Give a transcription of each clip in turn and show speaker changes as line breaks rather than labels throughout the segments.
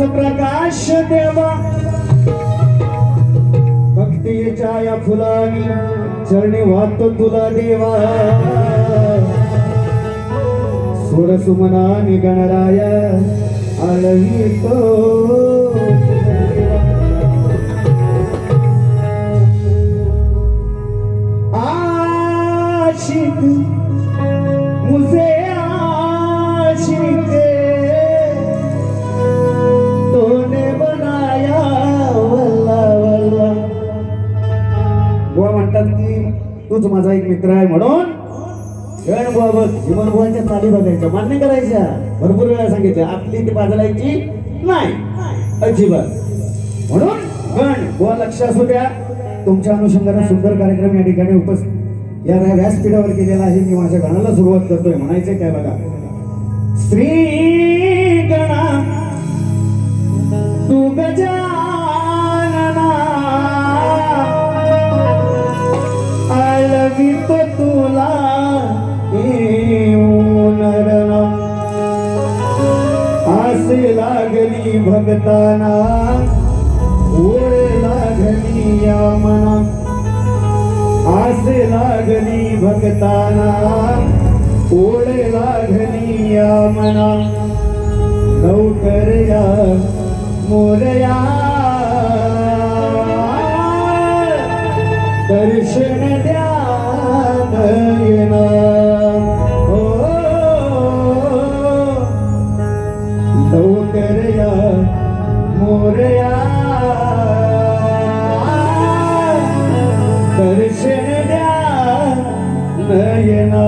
प्रकाश देवा भक्तीच्या या फुलानी चरणी वाहतो तुला देवा सुरसुमनानी गणराय आळवितो आशिक मुझे आशिक तूने बनाया वल्ला वल्ला बुवा म्हणतात की तूच माझा एक मित्र आहे म्हणून गण बुवा बघ जीवन बुवांच्या चाली बघायच्या मान्य करायच्या भरपूर वेळा सांगितलं आपली ती बाजलायची नाही अजिबात म्हणून गण बुवा लक्ष असू द्या तुमच्या अनुषंगाने सुंदर कार्यक्रम या ठिकाणी उपस्थित या व्यासपीठावर केलेला आहे मी माझ्या गाण्याला सुरुवात करतोय म्हणायचंय काय बघा श्री गणा तू गजानना आळवितो तुला नरणा आसे लागली भक्ताना ओळ लागली या मना आसे लागली भक्ताना ओळ लागली या मना लवकर या मोरया दर्शन द्या नयना हो लवकर या मोरया दर्शन द्या नयना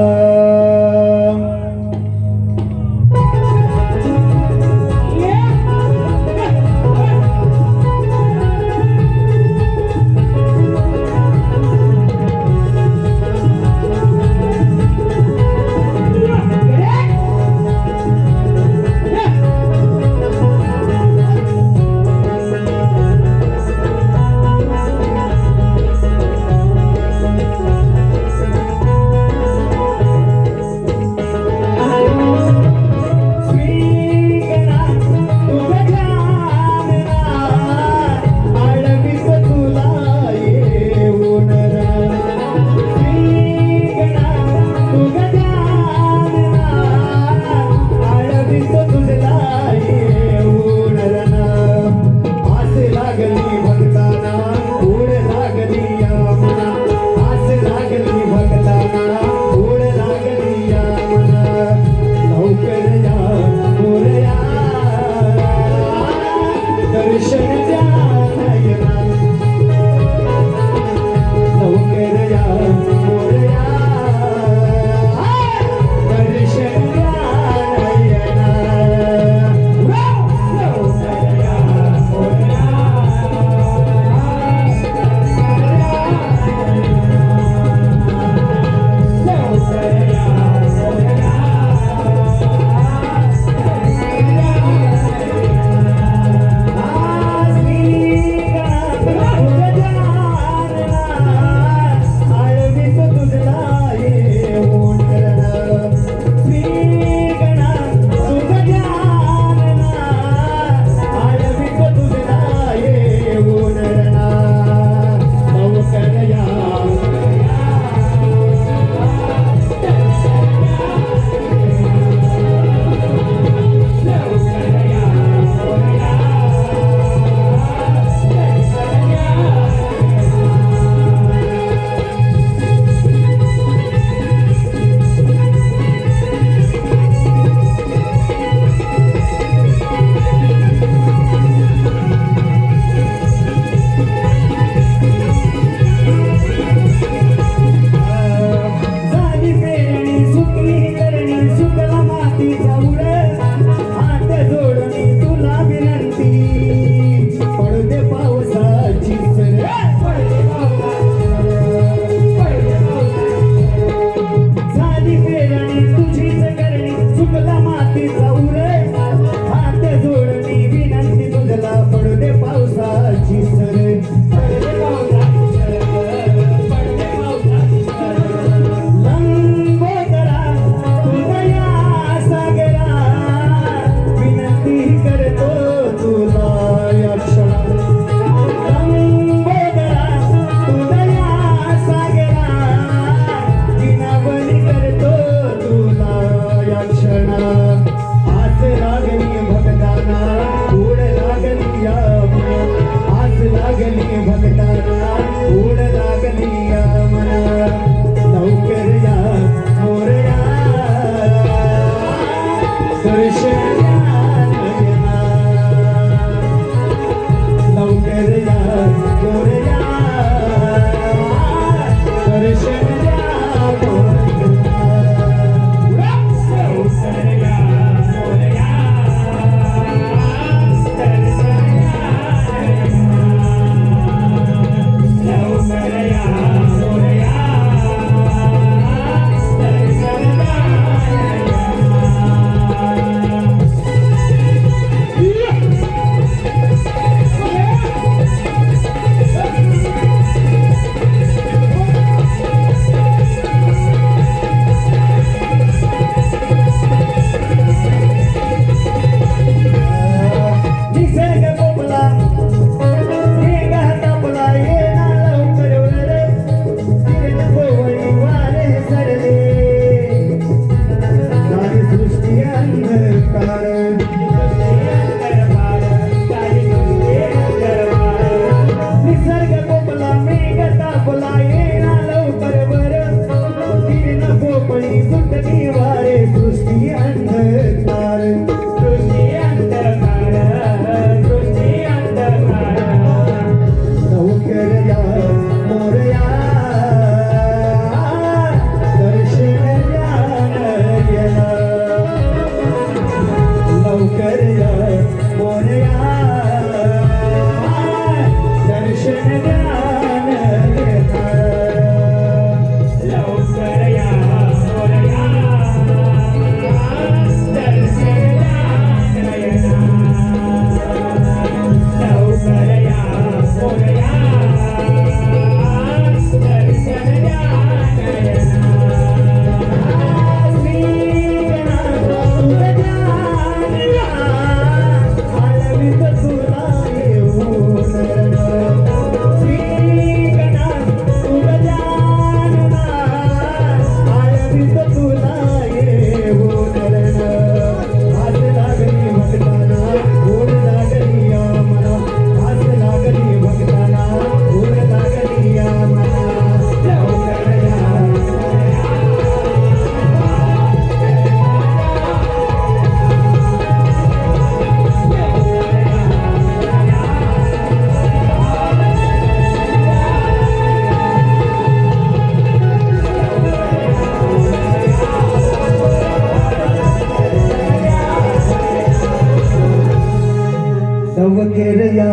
चौकेरया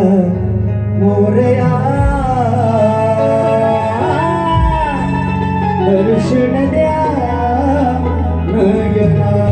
मोरया दर्शन द्या नयना